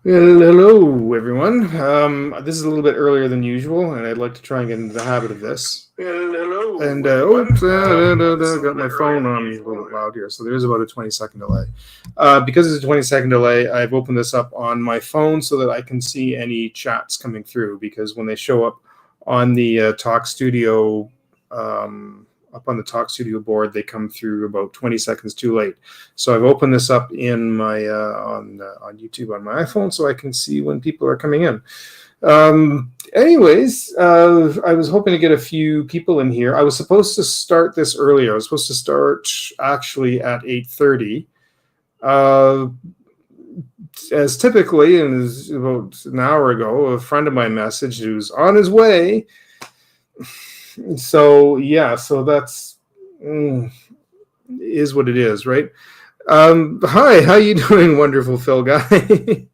Well, hello, everyone. This is a little bit earlier than usual, and I'd like to try and get into the habit of this. Well, hello, And everyone. This is a got little my bit earlier phone than on a little usual. bit loud here, so there is about a 20-second delay. Because it's a 20-second delay, I've opened this up on my phone so that I can see any chats coming through. Because when they show up on the Talk Studio, up on the Talk Studio board, they come through about 20 seconds too late. So I've opened this up in my on YouTube on my iPhone so I can see when people are coming in. Anyways, I was hoping to get a few people in here. I was supposed to start this earlier. I was supposed to start actually at 8:30. Uh, as typically, and as about an hour ago, a friend of mine messaged who's on his way. So yeah, so that's is what it is, right? Hi, how you doing, wonderful Phil guy?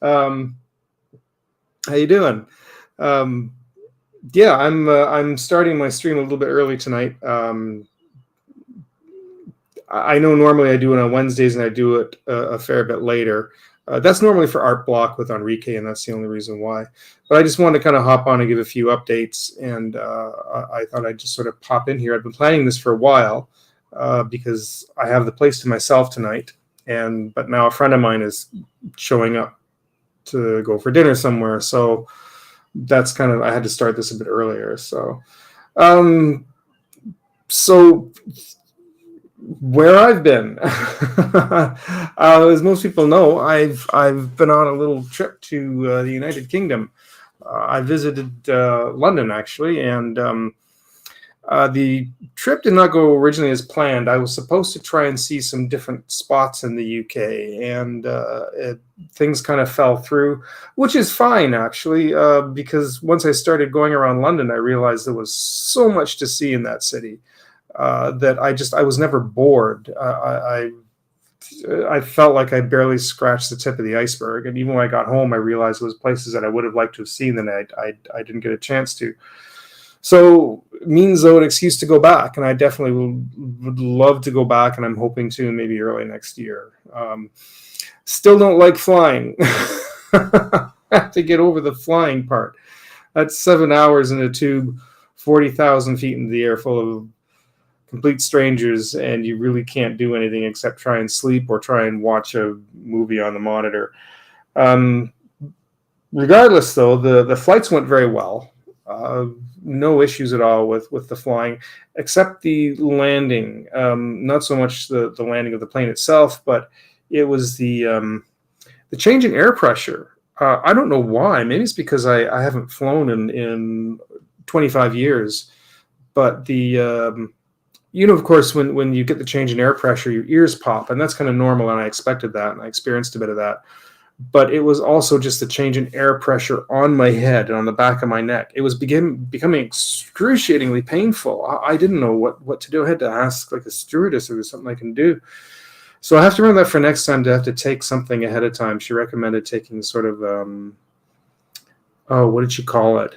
um, how you doing? Um, yeah, I'm starting my stream a little bit early tonight. I know normally I do it on Wednesdays and I do it a fair bit later. That's normally for Art Block with Enrique, and that's the only reason why. But I just wanted to kind of hop on and give a few updates, and I thought I'd just sort of pop in here. I've been planning this for a while because I have the place to myself tonight, and but now a friend of mine is showing up to go for dinner somewhere, so that's kind of I had to start this a bit earlier. Um, so where I've been, as most people know, I've been on a little trip to the United Kingdom. I visited London actually, and the trip did not go originally as planned. I was supposed to try and see some different spots in the UK, and things kind of fell through, which is fine actually, because once I started going around London, I realized there was so much to see in that city that I was never bored. I felt like I barely scratched the tip of the iceberg, and even when I got home, I realized there was places that I would have liked to have seen that I didn't get a chance to. So it means though an excuse to go back, and I definitely would love to go back, and I'm hoping to maybe early next year. Still don't like flying. I have to get over the flying part. That's 7 hours in a tube, 40,000 feet in the air, full of complete strangers, and you really can't do anything except try and sleep or try and watch a movie on the monitor. Um, Regardless, though, the flights went very well. No issues at all with the flying, except the landing. Not so much the landing of the plane itself, but it was the change in air pressure. I don't know why. Maybe it's because I haven't flown in 25 years, but of course, when you get the change in air pressure, your ears pop, and that's kind of normal, and I expected that, and I experienced a bit of that. But it was also just the change in air pressure on my head and on the back of my neck. It was becoming excruciatingly painful. I didn't know what to do. I had to ask like a stewardess if there's something I can do. So I have to remember that for next time to have to take something ahead of time. She recommended taking sort of what did she call it?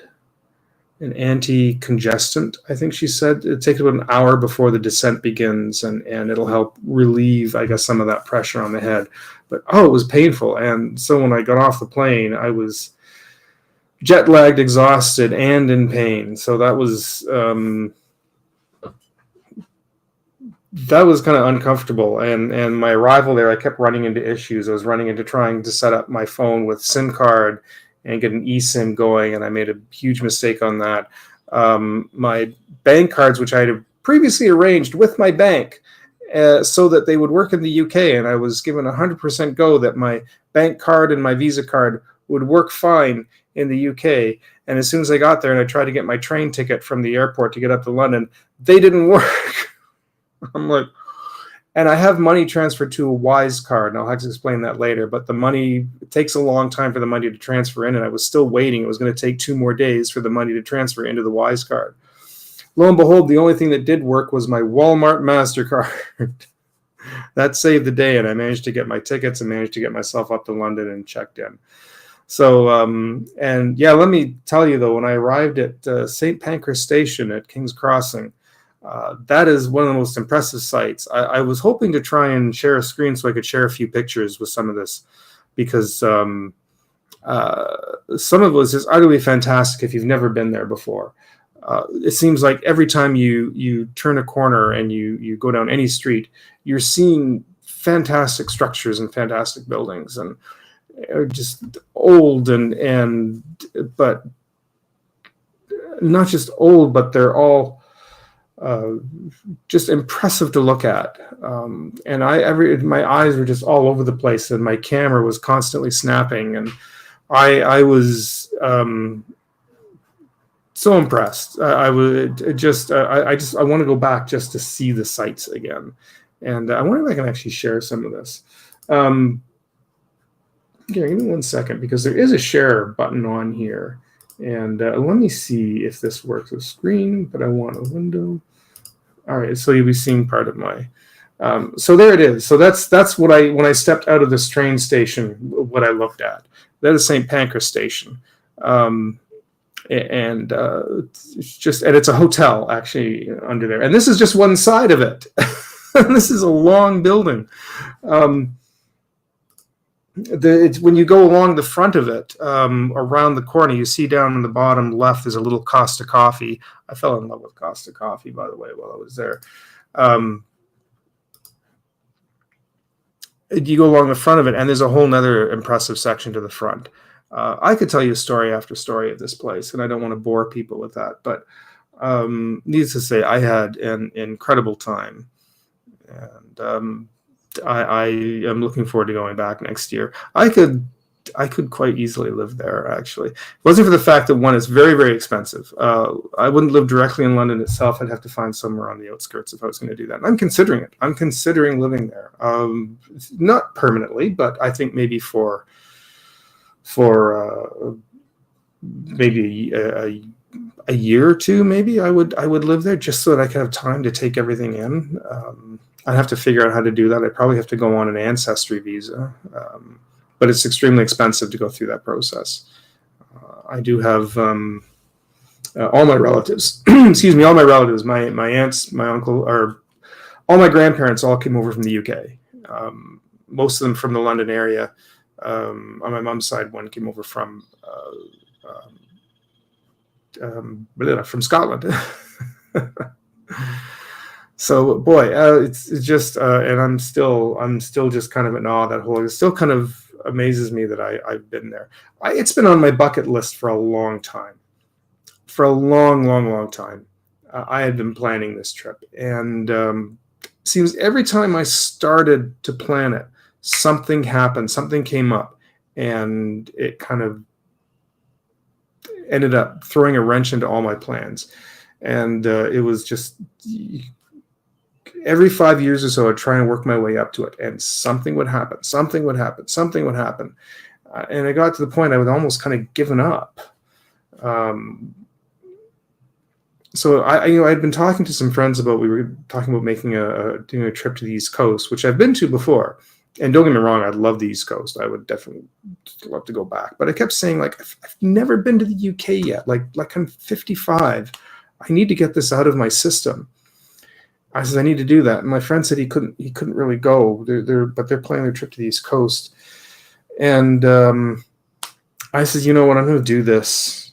An anti-congestant, I think she said. It takes about an hour before the descent begins, and it'll help relieve, I guess, some of that pressure on the head. But it was painful. And so when I got off the plane, I was jet lagged, exhausted, and in pain. So that was kind of uncomfortable. And my arrival there, I kept running into issues. I was running into trying to set up my phone with SIM card and get an eSIM going, and I made a huge mistake on that. My bank cards, which I had previously arranged with my bank, so that they would work in the UK, and I was given 100% go that my bank card and my Visa card would work fine in the UK. And as soon as I got there and I tried to get my train ticket from the airport to get up to London, they didn't work. I'm like, and I have money transferred to a Wise card, and I'll have to explain that later. But it takes a long time for the money to transfer in, and I was still waiting. It was going to take 2 more days for the money to transfer into the Wise card. Lo and behold, the only thing that did work was my Walmart MasterCard. That saved the day, and I managed to get my tickets and managed to get myself up to London and checked in. So, and yeah, let me tell you though, when I arrived at St. Pancras Station at King's Crossing, that is one of the most impressive sights. I was hoping to try and share a screen so I could share a few pictures with some of this, because some of it was just utterly fantastic if you've never been there before. It seems like every time you turn a corner and you go down any street, you're seeing fantastic structures and fantastic buildings, and are just old and but not just old, but they're all just impressive to look at. And my eyes were just all over the place, and my camera was constantly snapping, and I was so impressed. I want to go back just to see the sights again. And I wonder if I can actually share some of this. Give me 1 second, because there is a share button on here. And let me see if this works with screen, but I want a window. All right, so you'll be seeing part of my. So there it is. So that's what when I stepped out of this train station, what I looked at. That is St. Pancras Station. And it's a hotel actually under there. And this is just one side of it. This is a long building. When you go along the front of it, around the corner, you see down in the bottom left there's a little Costa Coffee. I fell in love with Costa Coffee, by the way, while I was there. You go along the front of it, and there's a whole nother impressive section to the front. I could tell you story after story of this place, and I don't want to bore people with that. But needless to say, I had an incredible time. And I am looking forward to going back next year. I could quite easily live there, actually. If it wasn't for the fact that, one, it's very, very expensive. I wouldn't live directly in London itself. I'd have to find somewhere on the outskirts if I was going to do that. And I'm considering it. I'm considering living there. Not permanently, but I think maybe for maybe a year or two, maybe I would live there, just so that I could have time to take everything in. I'd have to figure out how to do that. I'd probably have to go on an ancestry visa, but it's extremely expensive to go through that process. I do have all my relatives, excuse me, all my relatives, my aunts, my uncle, or all my grandparents all came over from the UK. Most of them from the London area. On my mom's side, one came over from Scotland. So, boy, it's just, and I'm still just kind of in awe of that whole. It still kind of amazes me that I've been there. It's been on my bucket list for a long time, for a long time. I had been planning this trip, and seems every time I started to plan it, something happened, something came up, and it kind of ended up throwing a wrench into all my plans. And it was just every 5 years or so, I'd try and work my way up to it, and something would happen. And I got to the point I was almost kind of given up. So I'd been talking to some friends about, we were talking about doing a trip to the East Coast, which I've been to before. And don't get me wrong, I love the East Coast. I would definitely love to go back. But I kept saying, like, I've never been to the UK yet. Like I'm 55. I need to get this out of my system. I said, I need to do that. And my friend said he couldn't really go. But they're planning their trip to the East Coast. And I said, you know what, I'm going to do this.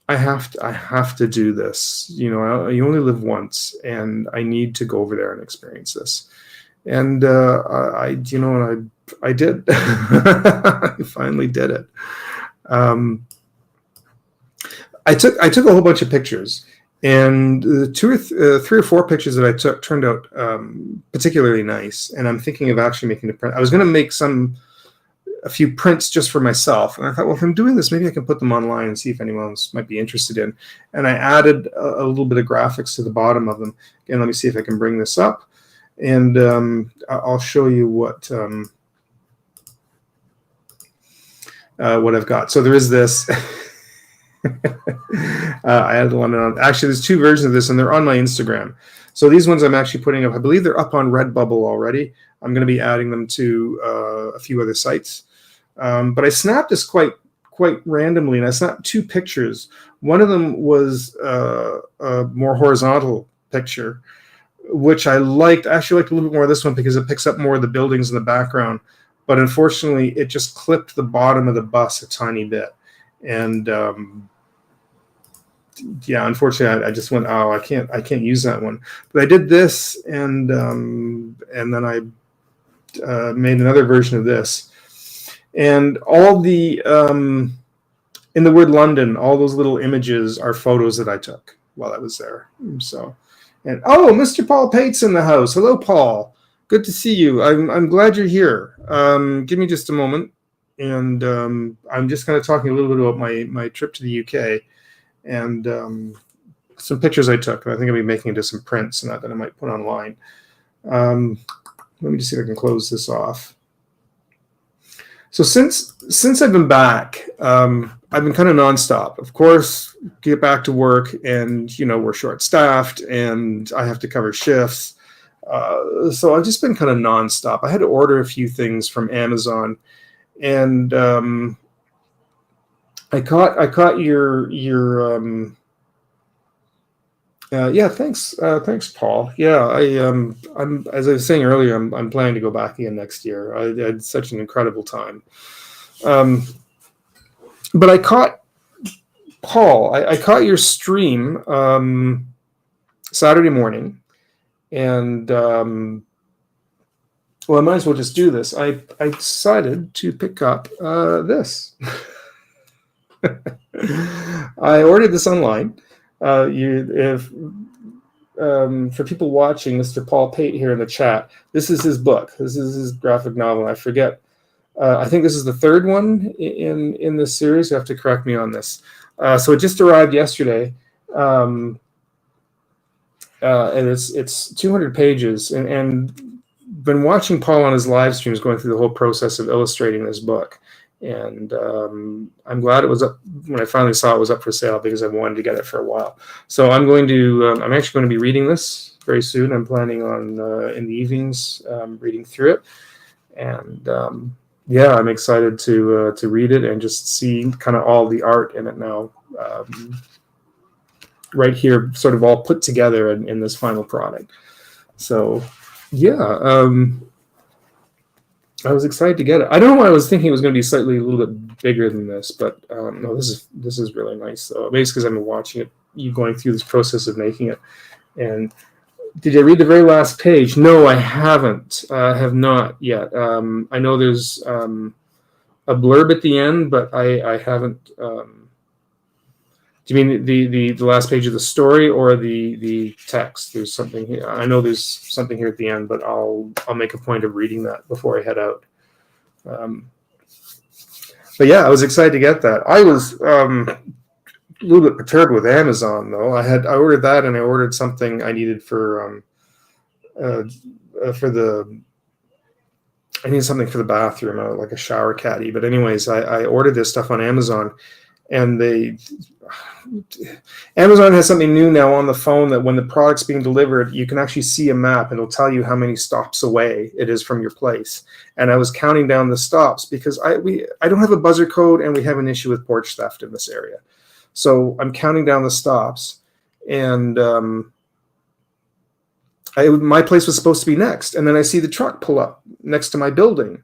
I have to do this. You know, you only live once, and I need to go over there and experience this. And I did. I finally did it. I took a whole bunch of pictures, and the 3 or 4 pictures that I took turned out particularly nice. And I'm thinking of actually making a print. I was going to make a few prints just for myself, and I thought, well, if I'm doing this, maybe I can put them online and see if anyone else might be interested in. And I added a little bit of graphics to the bottom of them. Again, let me see if I can bring this up. And I'll show you what I've got. So there is this. I added one on. Actually, there's 2 versions of this, and they're on my Instagram. So these ones I'm actually putting up. I believe they're up on Redbubble already. I'm going to be adding them to a few other sites. But I snapped this quite randomly, and I snapped 2 pictures. One of them was a more horizontal picture, which I liked. I actually liked a little bit more of this one because it picks up more of the buildings in the background. but unfortunately, it just clipped the bottom of the bus a tiny bit, and yeah, unfortunately, I just went, oh, I can't use that one. But I did this, and then I made another version of this, and all the in the word London, all those little images are photos that I took while I was there. So, and oh, Mr. Paul Pate's in the house. Hello, Paul. Good to see you. I'm glad you're here. Give me just a moment, and I'm just kind of talking a little bit about my trip to the UK and some pictures I took. And I think I'll be making into some prints and that I might put online. Let me just see if I can close this off. So since I've been back, I've been kind of nonstop. Of course, get back to work, and we're short-staffed, and I have to cover shifts. So I've just been kind of nonstop. I had to order a few things from Amazon, and I caught your yeah, thanks, Paul. Yeah, I'm as I was saying earlier, I'm planning to go back again next year. I had such an incredible time. But I caught Paul. I caught your stream Saturday morning, and well, I might as well just do this. I decided to pick up this. I ordered this online. For people watching, Mr. Paul Pate here in the chat, this is his book. This is his graphic novel. I forget. I think this is the third one in this series. You have to correct me on this. So it just arrived yesterday, and it's 200 pages. And been watching Paul on his live streams, going through the whole process of illustrating this book. And I'm glad it was up when I finally saw it was up for sale, because I wanted to get it for a while. So I'm actually going to be reading this very soon. I'm planning on in the evenings reading through it, and yeah, I'm excited to read it and just see kind of all the art in it now, right here, sort of all put together in this final product. So yeah. I was excited to get it. I don't know why I was thinking it was going to be a little bit bigger than this, but no, this is really nice though. Maybe it's because I've been watching it, you going through this process of making it. And did you read the very last page? No, I haven't. I have not yet. I know there's a blurb at the end, but I haven't. Do you mean the last page of the story or the text? There's something here. I know there's something here at the end, but I'll make a point of reading that before I head out. But yeah, I was excited to get that. I was a little bit perturbed with Amazon though. I ordered that, and I ordered something I needed for I needed something for the bathroom, like a shower caddy. But anyways, I ordered this stuff on Amazon, and Amazon has something new now on the phone that when the product's being delivered, you can actually see a map, and it'll tell you how many stops away it is from your place. And I was counting down the stops because I don't have a buzzer code, and we have an issue with porch theft in this area. So I'm counting down the stops, and my place was supposed to be next. And then I see the truck pull up next to my building.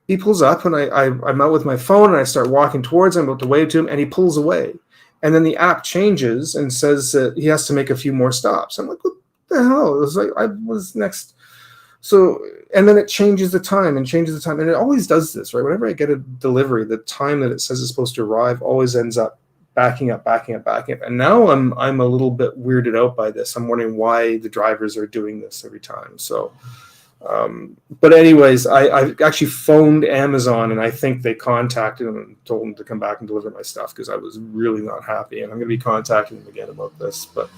He pulls up, and I'm out with my phone, and I start walking towards him, about to wave to him, and he pulls away. And then the app changes and says that he has to make a few more stops. I'm like, what the hell? It was like I was next. So, and then it changes the time, and it always does this, right? Whenever I get a delivery, the time that it says it's supposed to arrive always ends up backing up. And now I'm a little bit weirded out by this. I'm wondering why the drivers are doing this every time. So. But anyways, I actually phoned Amazon, and I think they contacted them and told them to come back and deliver my stuff, because I was really not happy, and I'm going to be contacting them again about this, but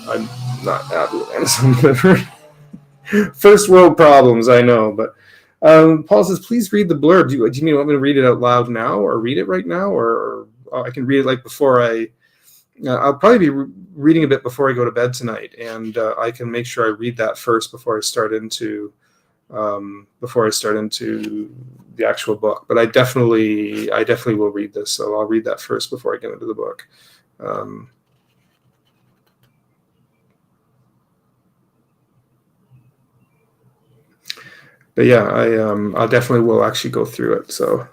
I'm not happy with Amazon delivery. First world problems, I know, but Paul says, please read the blurb. Do you mean you want me to read it out loud now, or read it right now, or I can read it like before I'll probably be reading a bit before I go to bed tonight, and I can make sure I read that first before I start into the actual book. But I definitely will read this, so I'll read that first before I get into the book. But yeah, I definitely will actually go through it. So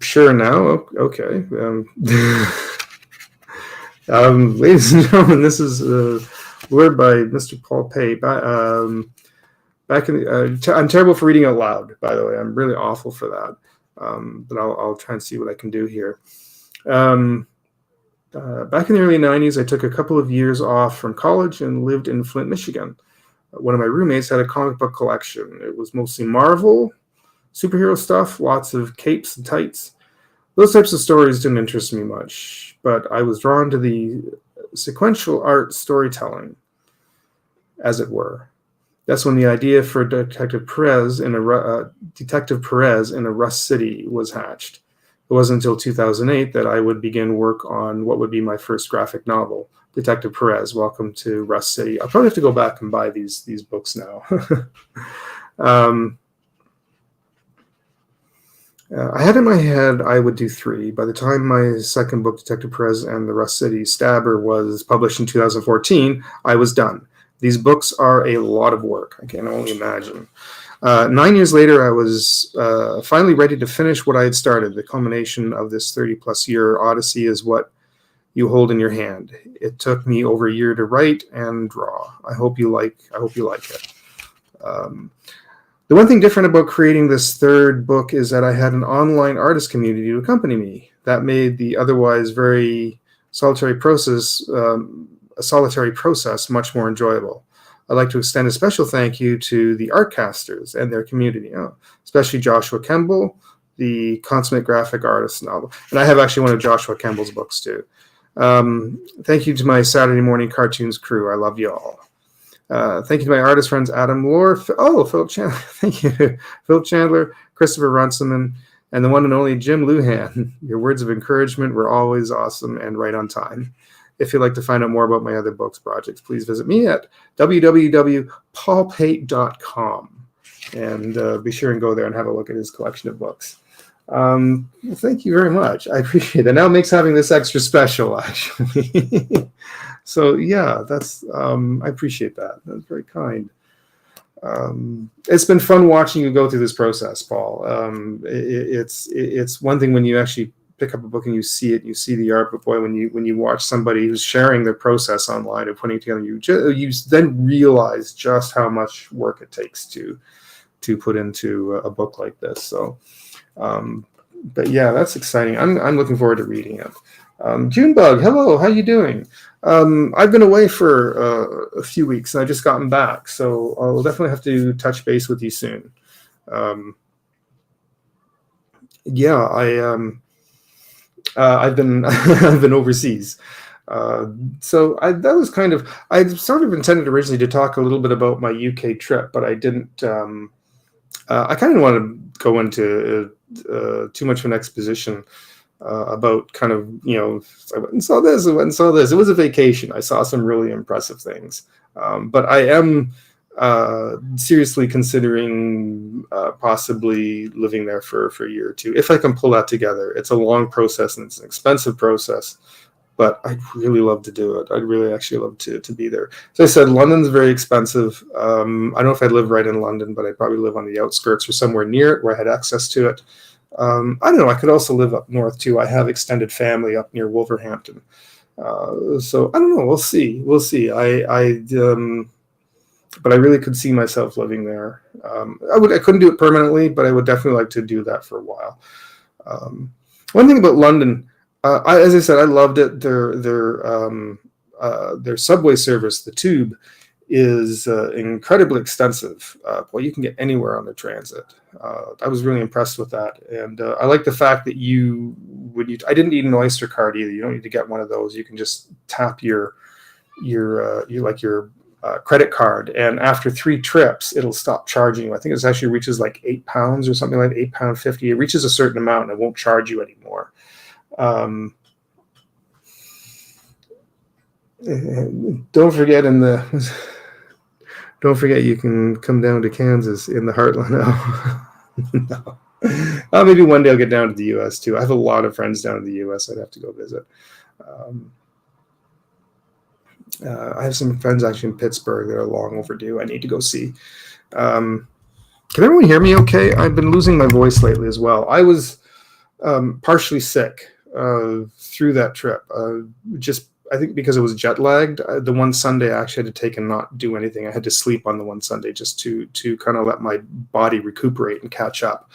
sure now, okay. Ladies and gentlemen, this is word by Mr. Paul Pei. Back in I'm terrible for reading out loud, by the way. I'm really awful for that. But I'll try and see what I can do here. Back in the early 90s, I took a couple of years off from college and lived in Flint, Michigan. One of my roommates had a comic book collection. It was mostly Marvel, superhero stuff, lots of capes and tights. Those types of stories didn't interest me much, but I was drawn to the sequential art storytelling, as it were. That's when the idea for Detective Perez in a Rust City was hatched. It wasn't until 2008 that I would begin work on what would be my first graphic novel, Detective Perez, Welcome to Rust City. I'll probably have to go back and buy these books now. I had in my head I would do 3. By the time my second book, Detective Perez and the Rust City Stabber, was published in 2014, I was done. These books are a lot of work. I can only imagine. 9 years later, I was finally ready to finish what I had started. The culmination of this 30-plus year odyssey is what you hold in your hand. It took me over a year to write and draw. I hope you like it. The one thing different about creating this third book is that I had an online artist community to accompany me. That made the otherwise very solitary process much more enjoyable. I'd like to extend a special thank you to the Artcasters and their community, especially Joshua Kemble, the consummate graphic artist novel. And I have actually one of Joshua Kemble's books too. Thank you to my Saturday morning cartoons crew. I love you all. Thank you to my artist friends Adam Lohr, Philip Chandler, thank you, Philip Chandler, Christopher Runciman, and the one and only Jim Luhan. Your words of encouragement were always awesome and right on time. If you'd like to find out more about my other books projects, please visit me at www.paulpate.com and be sure and go there and have a look at his collection of books. Thank you very much. I appreciate that. Now it makes having this extra special, actually. So yeah, that's I appreciate that. That's very kind. It's been fun watching you go through this process, Paul. It's one thing when you actually pick up a book and you see it, you see the art, but boy, when you watch somebody who's sharing their process online and putting it together, you then realize just how much work it takes to put into a book like this. So, but yeah, that's exciting. I'm looking forward to reading it. Junebug, hello, how you doing? I've been away for a few weeks and I've just gotten back, so I'll definitely have to touch base with you soon. I've been I've been overseas, so that was kind of, I sort of intended originally to talk a little bit about my UK trip, but I didn't. I kind of want to go into too much of an exposition about kind of, I went and saw this, I went and saw this. It was a vacation. I saw some really impressive things, but I am seriously considering possibly living there for a year or two, if I can pull that together. It's a long process and it's an expensive process, but I'd really love to do it. I'd really actually love to be there. As I said, London's very expensive. I don't know if I'd live right in London, but I'd probably live on the outskirts or somewhere near it where I had access to it. I don't know. I could also live up north too. I have extended family up near Wolverhampton. So I don't know. We'll see. But I really could see myself living there. I couldn't do it permanently, but I would definitely like to do that for a while. One thing about London, as I said, I loved it. Their subway service, the Tube, is incredibly extensive. Well, you can get anywhere on the transit. I was really impressed with that, and I like the fact that I didn't need an Oyster card either. You don't need to get one of those. You can just tap your credit card, and after 3 trips, it'll stop charging you. I think it actually reaches like £8 or something like £8.50. It reaches a certain amount, and it won't charge you anymore. Don't forget you can come down to Kansas in the heartland. No. Maybe one day I'll get down to the U.S. too. I have a lot of friends down in the U.S. I'd have to go visit. I have some friends actually in Pittsburgh that are long overdue. I need to go see. Can everyone hear me okay? I've been losing my voice lately as well. I was partially sick through that trip. Just I think because it was jet lagged. The one Sunday I actually had to take and not do anything. I had to sleep on the one Sunday just to kind of let my body recuperate and catch up.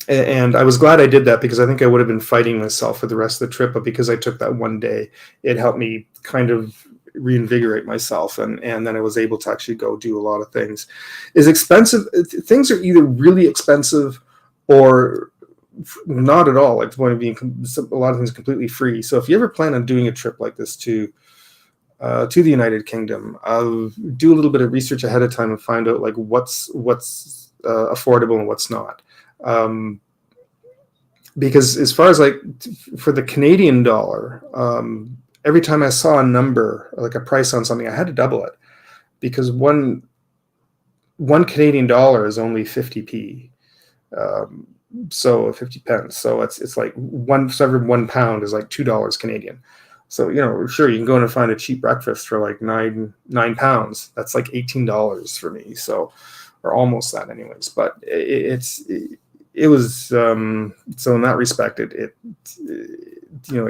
And I was glad I did that because I think I would have been fighting myself for the rest of the trip. But because I took that one day, it helped me kind of reinvigorate myself, and then I was able to actually go do a lot of things. Is expensive. Things are either really expensive or not at all. Like the point of being a lot of things completely free. So if you ever plan on doing a trip like this to the United Kingdom, do a little bit of research ahead of time and find out like what's affordable and what's not. Because as far as like for the Canadian dollar, every time I saw a number, like a price on something, I had to double it because one Canadian dollar is only 50p. So 50 pence. So it's like every 1 pound is like $2 Canadian. So, sure, you can go in and find a cheap breakfast for like nine pounds. That's like $18 for me. So, or almost that anyways, but it was, so in that respect, it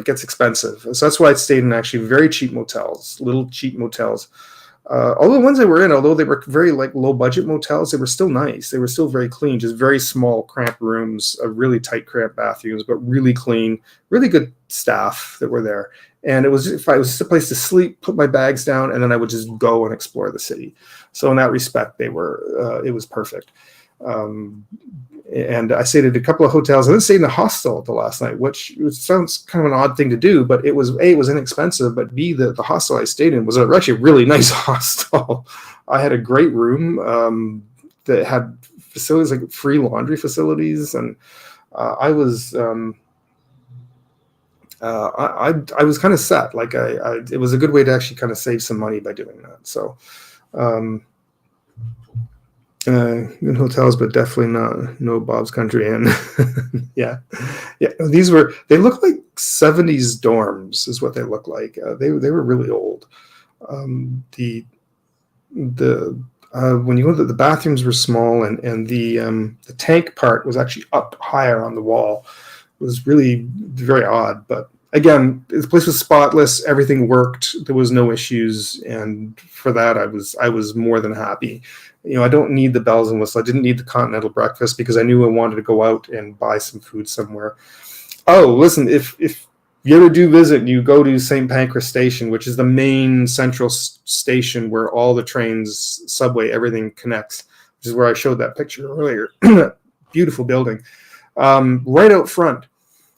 gets expensive. So that's why I stayed in actually very cheap motels, little cheap motels. Although the ones I were in, although they were very like low budget motels, they were still nice. They were still very clean, just very small, cramped rooms, really tight, cramped bathrooms, but really clean, really good staff that were there. And it was just a place to sleep, put my bags down, and then I would just go and explore the city. So in that respect, it was perfect. And I stayed at a couple of hotels. I then stayed in a hostel the last night, which sounds kind of an odd thing to do, but it was inexpensive, but B, the hostel I stayed in was actually a really nice hostel. I had a great room that had facilities like free laundry facilities, and I was I was kind of set. Like it was a good way to actually kind of save some money by doing that. So. In hotels, but definitely no Bob's Country Inn. yeah. They look like 70s dorms is what they look like. They were really old. When you go to the bathrooms were small, and the tank part was actually up higher on the wall. It was really very odd, but again, the place was spotless. Everything worked. There was no issues, and for that, I was more than happy. I don't need the bells and whistles. I didn't need the continental breakfast because I knew I wanted to go out and buy some food somewhere. Oh, listen, if you ever do visit, you go to St. Pancras Station, which is the main central station where all the trains, subway, everything connects, which is where I showed that picture earlier. Beautiful building. Right out front,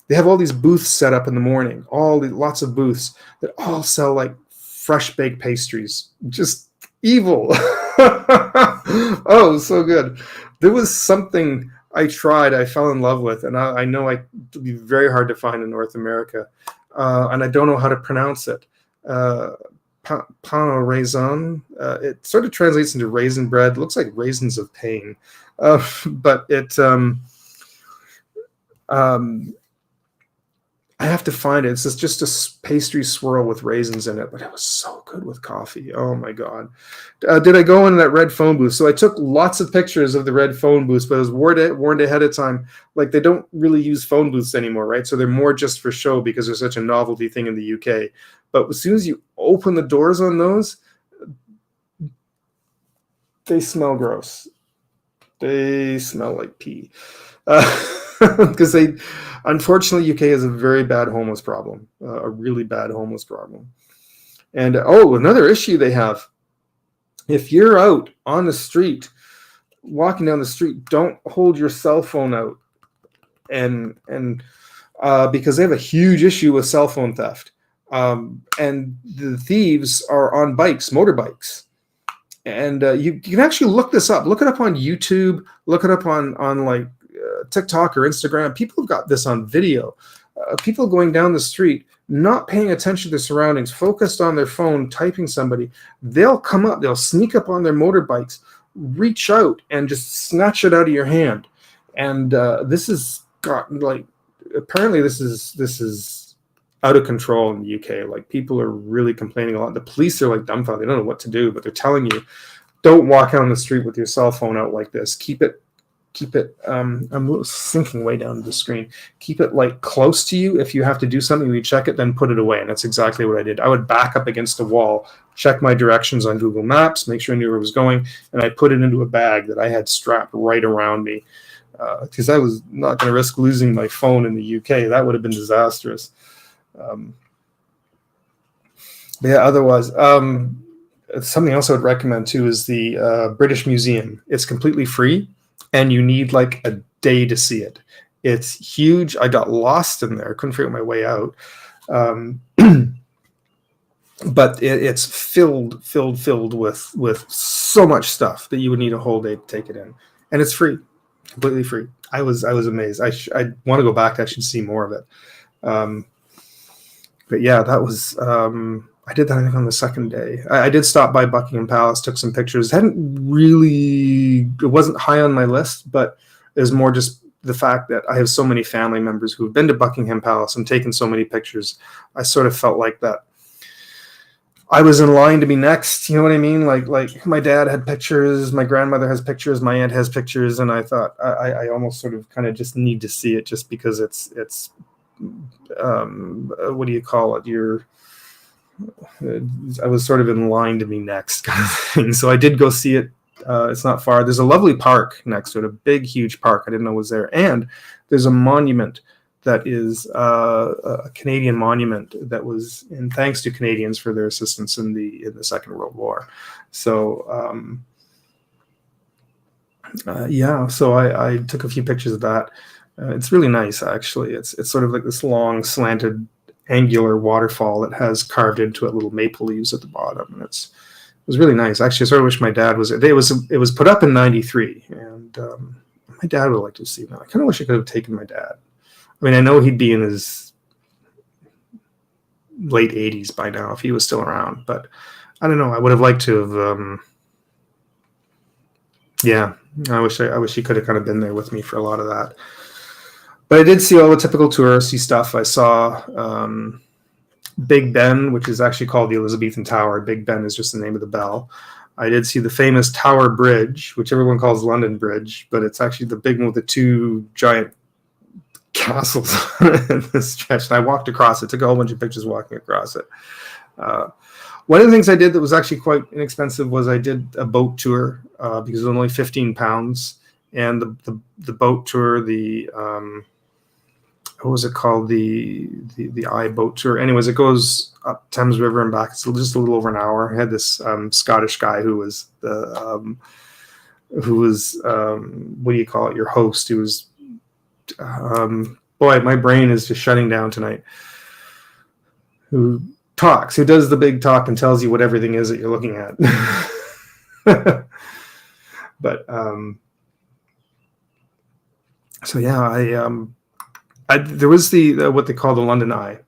they have all these booths set up in the morning, lots of booths that all sell like fresh baked pastries. Just evil. Oh, so good. There was something I tried, I fell in love with, and I know it'd be very hard to find in North America, and I don't know how to pronounce it. Pain au raisin. It sort of translates into raisin bread. It looks like raisins of pain, but it. I have to find it. It's just a pastry swirl with raisins in it, but it was so good with coffee. Oh my God. Did I go in that red phone booth? So I took lots of pictures of the red phone booths, but I was warned ahead of time. Like they don't really use phone booths anymore, right? So they're more just for show because they're such a novelty thing in the UK. But as soon as you open the doors on those, they smell gross. They smell like pee. Because unfortunately, UK has a very bad homeless problem, a really bad homeless problem. And another issue they have, if you're out on the street, walking down the street, don't hold your cell phone out, and because they have a huge issue with cell phone theft, and the thieves are on motorbikes. And you can actually look this up. Look it up on YouTube. Look it up on like TikTok or Instagram. People have got this on video. People going down the street, not paying attention to their surroundings, focused on their phone, typing somebody. They'll come up. They'll sneak up on their motorbikes, reach out, and just snatch it out of your hand. And this has gotten like. Apparently, this is out of control in the UK. Like, people are really complaining a lot. The police are like dumbfounded. They don't know what to do, but they're telling you, don't walk out on the street with your cell phone out like this. Keep it. I'm sinking way down to the screen. Keep it like close to you. If you have to do something, you check it, then put it away. And that's exactly what I did. I would back up against a wall, check my directions on Google Maps, make sure I knew where I was going, and I put it into a bag that I had strapped right around me, because I was not going to risk losing my phone in the UK. That would have been disastrous. But yeah, otherwise, something else I would recommend too is the British Museum. It's completely free, and you need like a day to see it. It's huge. I got lost in there. Couldn't figure my way out. But it's filled with so much stuff that you would need a whole day to take it in. And it's free, completely free. I was amazed. I want to go back to actually see more of it. But yeah, that was, I did that I think on the second day. I did stop by Buckingham Palace, took some pictures. It wasn't high on my list, but it was more just the fact that I have so many family members who've been to Buckingham Palace and taken so many pictures. I sort of felt like that I was in line to be next. You know what I mean? Like my dad had pictures, my grandmother has pictures, my aunt has pictures, and I thought I almost sort of kind of just need to see it just because it's what do you call it? I was sort of in line to be next kind of thing. So I did go see it. It's not far. There's a lovely park next to it, a big, huge park. I didn't know was there. And there's a monument that is a Canadian monument that was in thanks to Canadians for their assistance in the Second World War. So yeah, so I took a few pictures of that. It's really nice, actually. It's sort of like this long, slanted, angular waterfall that has carved into it little maple leaves at the bottom, and it was really nice. Actually, I sort of wish my dad was. It was put up in '93, and my dad would like to see that. I kind of wish I could have taken my dad. I mean, I know he'd be in his late 80s by now if he was still around, but I don't know. I would have liked to have. Yeah, I wish he could have kind of been there with me for a lot of that. But I did see all the typical touristy stuff. I saw Big Ben, which is actually called the Elizabethan Tower. Big Ben is just the name of the bell. I did see the famous Tower Bridge, which everyone calls London Bridge, but it's actually the big one with the two giant castles in this stretch. And I walked across it, took a whole bunch of pictures walking across it. One of the things I did that was actually quite inexpensive was I did a boat tour because it was only £15. And the boat tour, what was it called? The I boat tour. Anyways, it goes up Thames River and back. It's just a little over an hour. I had this Scottish guy who was what do you call it? Your host. Who was boy, my brain is just shutting down tonight. Who does the big talk and tells you what everything is that you're looking at. But so yeah, there was the what they call the London Eye,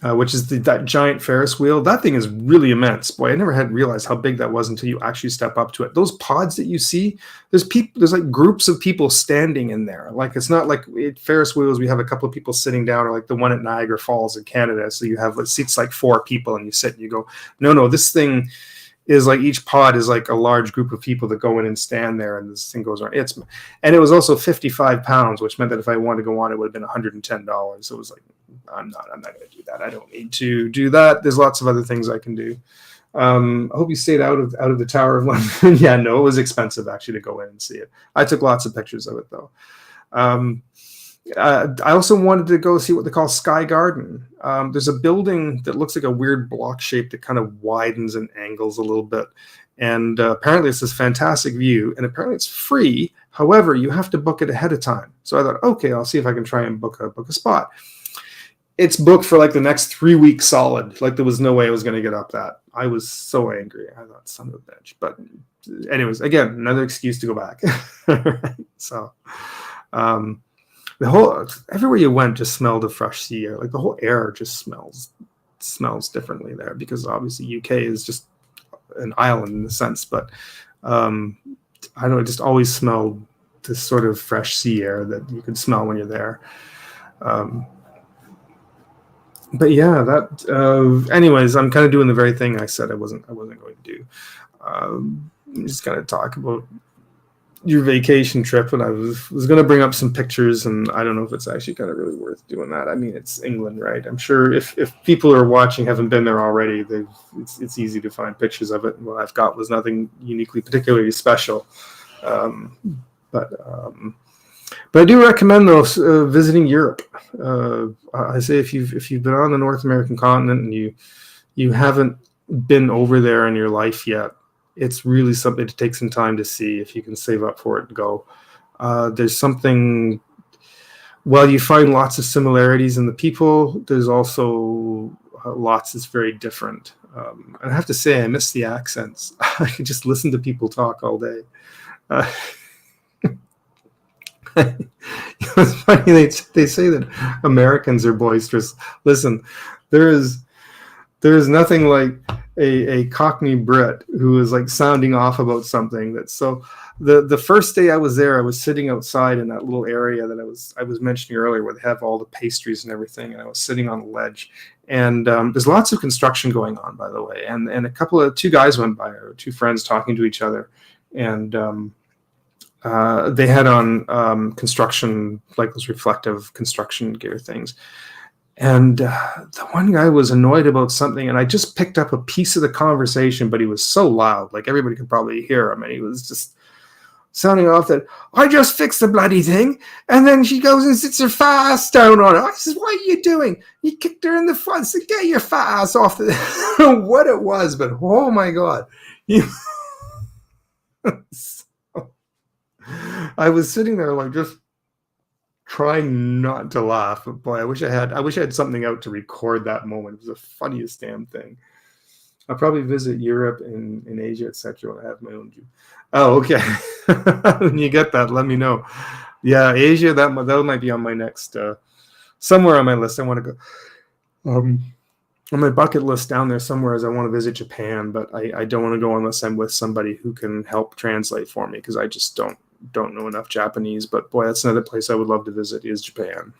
which is that giant Ferris wheel. That thing is really immense. Boy, I never had realized how big that was until you actually step up to it. Those pods that you see, there's like groups of people standing in there. Like, it's not like Ferris wheels, we have a couple of people sitting down, or like the one at Niagara Falls in Canada. So you have seats like 4 people and you sit and you go, no, this thing is like, each pod is like a large group of people that go in and stand there, and this thing goes around. And it was also £55, which meant that if I wanted to go on, it would have been $110. So it was like, I'm not going to do that. I don't need to do that. There's lots of other things I can do. I hope you stayed out of the Tower of London. Yeah, no, it was expensive actually to go in and see it. I took lots of pictures of it though. I also wanted to go see what they call Sky Garden. There's a building that looks like a weird block shape that kind of widens and angles a little bit. And apparently it's this fantastic view, and apparently it's free. However, you have to book it ahead of time. So I thought, okay, I'll see if I can try and book a spot. It's booked for like the next 3 weeks solid. Like, there was no way I was going to get up that. I was so angry. I thought, son of a bitch. But anyways, again, another excuse to go back. So the whole, everywhere you went just smelled of fresh sea air. Like, the whole air just smells differently there, because obviously UK is just an island in a sense. But I don't know, it just always smelled this sort of fresh sea air that you could smell when you're there. but yeah, that. Anyways, I'm kind of doing the very thing I said I wasn't going to do. I'm just gonna talk about your vacation trip, and I was going to bring up some pictures, and I don't know if it's actually kind of really worth doing that. I mean, it's England, right? I'm sure if people are watching haven't been there already, it's easy to find pictures of it. And what I've got was nothing uniquely particularly special, um, but I do recommend though visiting Europe. I say if you've been on the North American continent and you haven't been over there in your life yet, it's really something to take some time to see if you can save up for it and go. There's something, while you find lots of similarities in the people, there's also lots that's very different. And I have to say, I miss the accents. I could just listen to people talk all day. It's funny, they say that Americans are boisterous. Listen, there is nothing like a Cockney Brit who is like sounding off about something. That's so. The first day I was there, I was sitting outside in that little area that I was mentioning earlier, where they have all the pastries and everything, and I was sitting on a ledge. And there's lots of construction going on, by the way. And two guys went by, or two friends talking to each other, and they had on construction, like those reflective construction gear things. And the one guy was annoyed about something, and I just picked up a piece of the conversation, but he was so loud, like everybody could probably hear him, and he was just sounding off that, I just fixed the bloody thing, and then she goes and sits her fat ass down on it. I said, what are you doing? You kicked her in the front. I said, get your fat ass off. I don't know what it was, but oh my God. I was sitting there like just trying not to laugh, but boy, I wish I had something out to record that moment. It was the funniest damn thing. I'll probably visit Europe and Asia, etc. when I have my own Jew. Oh, okay. When you get that, let me know. Yeah, Asia, that might be on my next somewhere on my list. I want to go on my bucket list down there somewhere, as I want to visit Japan, but I don't want to go unless I'm with somebody who can help translate for me, because I just don't know enough Japanese. But boy, that's another place I would love to visit, is Japan.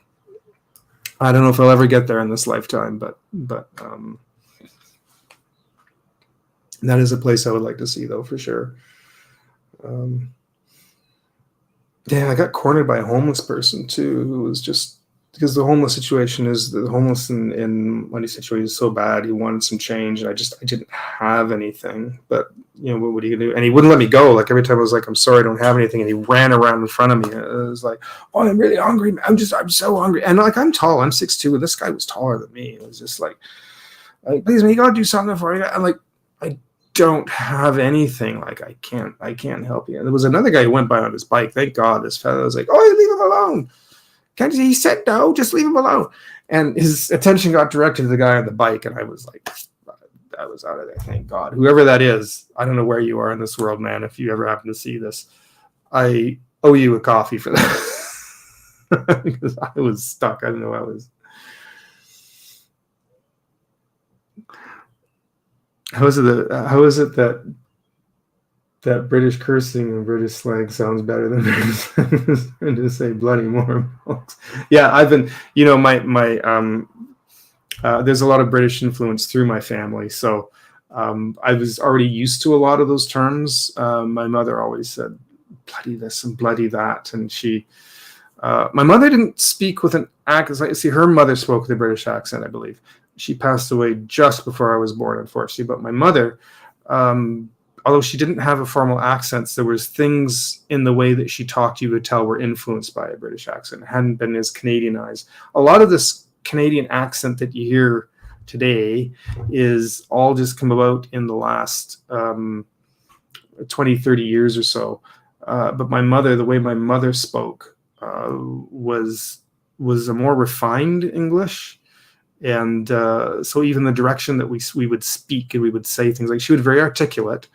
I don't know if I'll ever get there in this lifetime, but that is a place I would like to see, though, for sure. Yeah, I got cornered by a homeless person too, who was just, because the homeless situation is, the homeless in money situation is so bad. He wanted some change, and I didn't have anything. But what are you gonna do? And he wouldn't let me go. Like every time I was like, I'm sorry, I don't have anything, and he ran around in front of me. And it was like, oh, I'm really hungry. I'm so hungry. And like, I'm tall. I'm 6'2", and this guy was taller than me. It was just like please, man, you gotta do something for me. I'm like, I don't have anything. Like, I can't help you. And there was another guy who went by on his bike. Thank God, this fellow was like, oh, leave him alone. Can't you? He said no, just leave him alone. And his attention got directed to the guy on the bike, and I was like, I was out of there. Thank God. Whoever that is, I don't know where you are in this world, man. If you ever happen to see this, I owe you a coffee for that. Because I was stuck. I don't know. How is it that British cursing and British slang sounds better than to say bloody Mormons? Yeah, I've been, there's a lot of British influence through my family, so I was already used to a lot of those terms. My mother always said bloody this and bloody that, and my mother didn't speak with an accent. See, her mother spoke with a British accent, I believe. She passed away just before I was born, unfortunately. But my mother, although she didn't have a formal accent, there was things in the way that she talked you would tell were influenced by a British accent. It hadn't been as Canadianized. A lot of this Canadian accent that you hear today is all just come about in the last 20, 30 years or so. But my mother, the way my mother spoke was a more refined English. And so even the direction that we would speak and we would say things, like she was very articulate.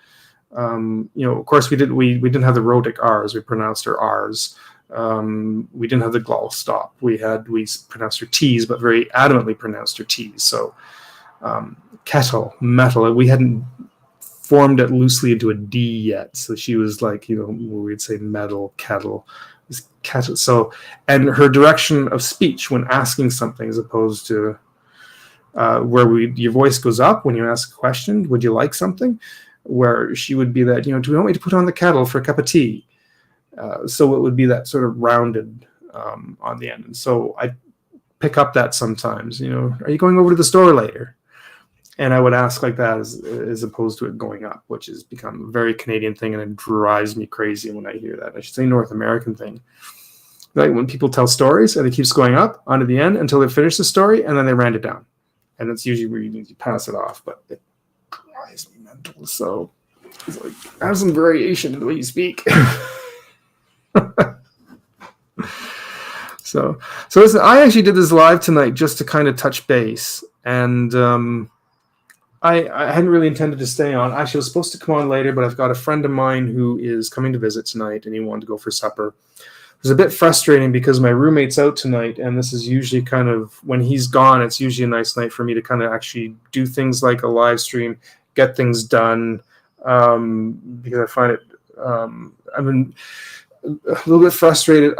Of course, we didn't have the rhotic R's. We pronounced her R's. We didn't have the glottal stop. We pronounced her T's, but very adamantly pronounced her T's. So kettle, metal. We hadn't formed it loosely into a D yet. So she was like, we'd say metal, kettle. Kettle. So, and her direction of speech when asking something, as opposed to where your voice goes up when you ask a question. Would you like something? Where she would be that, do you want me to put on the kettle for a cup of tea? So it would be that sort of rounded on the end. And so I pick up that sometimes, are you going over to the store later? And I would ask like that as opposed to it going up, which has become a very Canadian thing, and it drives me crazy when I hear that. I should say North American thing. Like when people tell stories and it keeps going up onto the end until they finish the story, and then they round it down. And that's usually where you need to pass it off, but it drives me mental. So it's like, have some variation in the way you speak. So listen, I actually did this live tonight just to kind of touch base, and I hadn't really intended to stay on. Actually, I was supposed to come on later, but I've got a friend of mine who is coming to visit tonight, and he wanted to go for supper. It was a bit frustrating because my roommate's out tonight, and this is usually kind of, when he's gone, it's usually a nice night for me to kind of actually do things like a live stream, get things done, because I find it, I've been a little bit frustrated.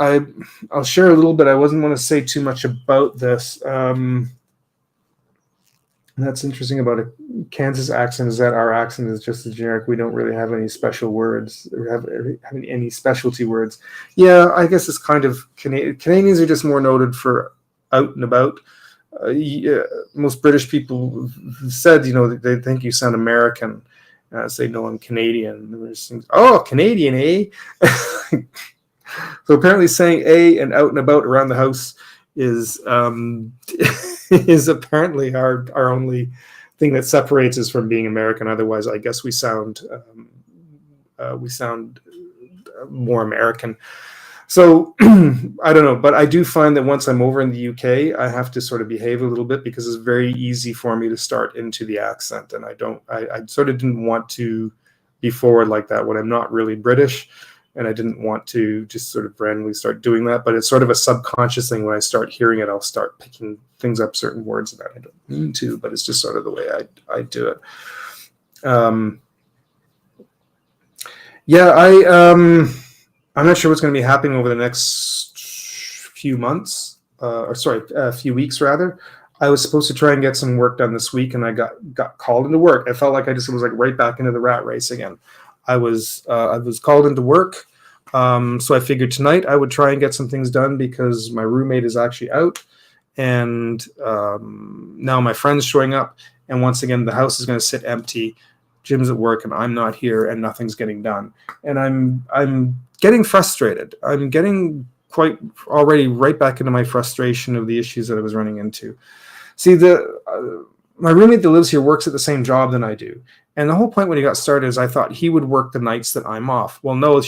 I'll share a little bit. I wasn't want to say too much about this. That's interesting about a Kansas accent is that our accent is just a generic. We don't really have any special words or have any specialty words. Yeah, I guess it's kind of Canadians are just more noted for out and about. Most British people said, they think you sound American. Say, no, I'm Canadian. Oh, Canadian, eh? So apparently saying "a" and out and about around the house is is apparently our only thing that separates us from being American. Otherwise, I guess we sound more American. So I don't know, but I do find that once I'm over in the UK, I have to sort of behave a little bit because it's very easy for me to start into the accent, and I sort of didn't want to be forward like that when I'm not really British, and I didn't want to just sort of randomly start doing that. But it's sort of a subconscious thing. When I start hearing it, I'll start picking things up, certain words that I don't mean to, but it's just sort of the way I do it. I'm not sure what's going to be happening over the next few months, a few weeks rather. I was supposed to try and get some work done this week, and I got called into work. I felt like I just was like right back into the rat race again. I was called into work, so I figured tonight I would try and get some things done because my roommate is actually out, and now my friend's showing up, and once again the house is going to sit empty. Jim's at work, and I'm not here, and nothing's getting done, and I'm getting frustrated. I'm getting quite already right back into my frustration of the issues that I was running into. See, my roommate that lives here works at the same job than I do. And the whole point when he got started is I thought he would work the nights that I'm off. Well, no,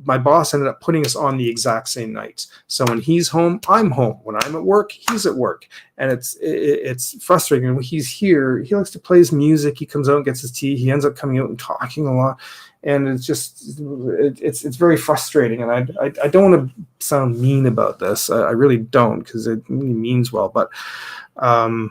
my boss ended up putting us on the exact same nights. So when he's home, I'm home. When I'm at work, he's at work. And it's frustrating. When he's here, he likes to play his music. He comes out and gets his tea. He ends up coming out and talking a lot. And it's very frustrating. And I don't want to sound mean about this. I really don't, because it really means well. But I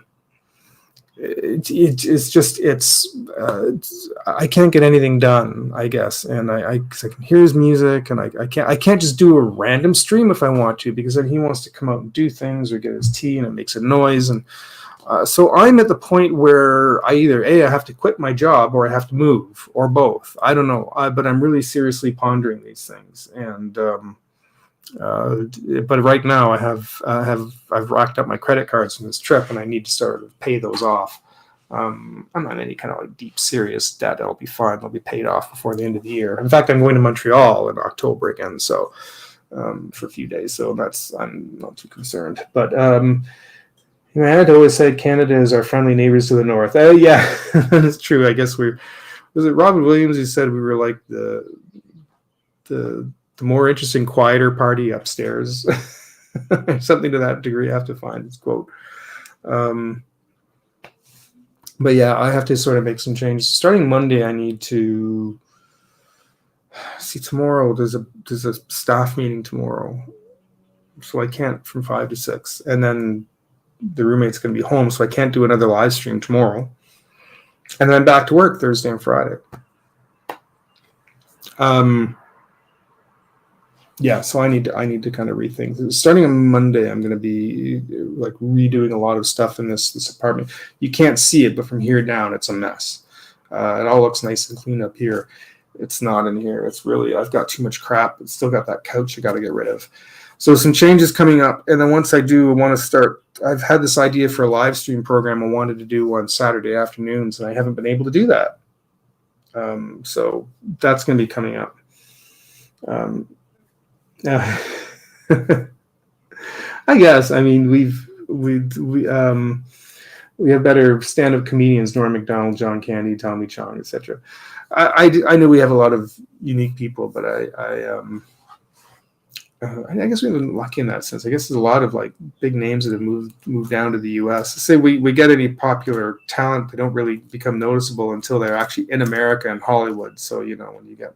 can't get anything done, I guess, and I can hear his music, and I can't just do a random stream if I want to, because then he wants to come out and do things or get his tea, and it makes a noise, and so I'm at the point where I either I have to quit my job or I have to move, or both. I don't know, but I'm really seriously pondering these things, and but right now I've racked up my credit cards from this trip, and I need to start to pay those off. I'm not in any kind of like deep serious debt. It'll be fine. They'll be paid off before the end of the year. In fact, I'm going to Montreal in October again, so for a few days. So I'm not too concerned. But I had always said Canada is our friendly neighbors to the north. Yeah, that's true. I guess was it Robin Williams who said we were like the more interesting, quieter party upstairs. Something to that degree. I have to find his quote. But yeah, I have to sort of make some changes. Starting Monday, I need to see tomorrow. There's a staff meeting tomorrow, so I can't from 5 to 6. And then the roommate's going to be home, so I can't do another live stream tomorrow. And then back to work Thursday and Friday. yeah, so I need to kind of rethink. Starting on Monday, I'm going to be like redoing a lot of stuff in this apartment. You can't see it, but from here down, it's a mess. It all looks nice and clean up here. It's not in here. It's really, I've got too much crap. It's still got that couch I got to get rid of. So some changes coming up, and then once I do, I want to start. I've had this idea for a live stream program I wanted to do on Saturday afternoons, and I haven't been able to do that. So that's going to be coming up. I guess. I mean, we have better stand-up comedians: Norm Macdonald, John Candy, Tommy Chong, etc. I know we have a lot of unique people, but I guess we've been lucky in that sense. I guess there's a lot of like big names that have moved down to the U.S. Say we get any popular talent, they don't really become noticeable until they're actually in America and Hollywood. So when you get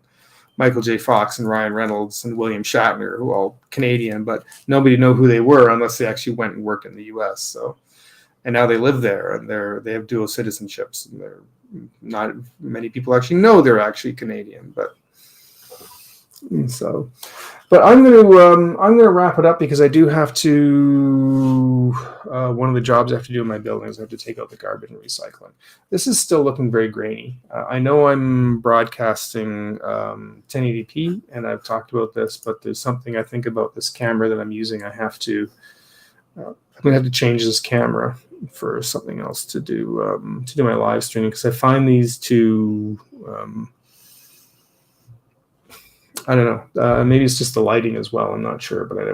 Michael J. Fox and Ryan Reynolds and William Shatner, who are all Canadian, but nobody know who they were unless they actually went and worked in the U.S. So, and now they live there and they have dual citizenships, and they're not many people actually know they're actually Canadian, but so. But I'm gonna wrap it up because I do have to. One of the jobs I have to do in my building is I have to take out the garbage and recycling. This is still looking very grainy. I know I'm broadcasting 1080p, and I've talked about this, but there's something I think about this camera that I'm using. I'm gonna have to change this camera for something else to do my live streaming, because I find these two. I don't know. Maybe it's just the lighting as well. I'm not sure, but I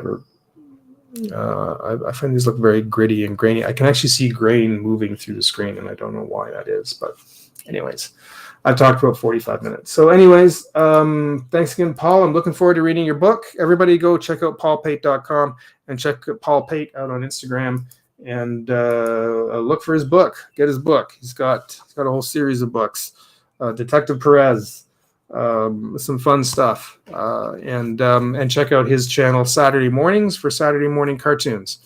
find these look very gritty and grainy. I can actually see grain moving through the screen, and I don't know why that is. But anyways, I've talked for about 45 minutes. So anyways, thanks again, Paul. I'm looking forward to reading your book. Everybody go check out paulpate.com and check Paul Pate out on Instagram, and look for his book. Get his book. He's got a whole series of books. Detective Perez. Some fun stuff, and check out his channel Saturday mornings for Saturday morning cartoons.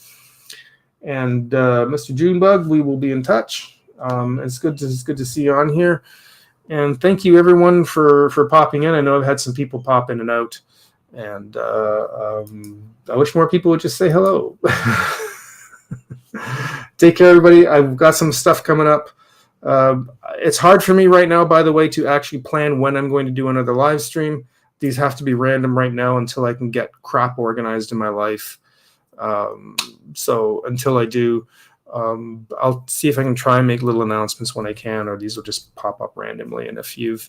And Mr. Junebug, we will be in touch. It's good to see you on here, and thank you everyone for popping in. I know I've had some people pop in and out, and I wish more people would just say hello. Take care, everybody. I've got some stuff coming up. It's hard for me right now, by the way, to actually plan when I'm going to do another live stream. These have to be random right now until I can get crap organized in my life. So until I do, I'll see if I can try and make little announcements when I can, or these will just pop up randomly. And if you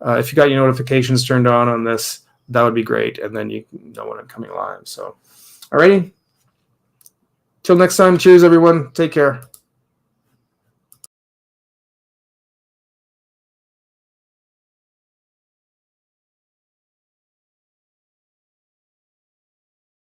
got your notifications turned on this, that would be great. And then you know when I'm coming live. So, alrighty. Till next time. Cheers, everyone. Take care.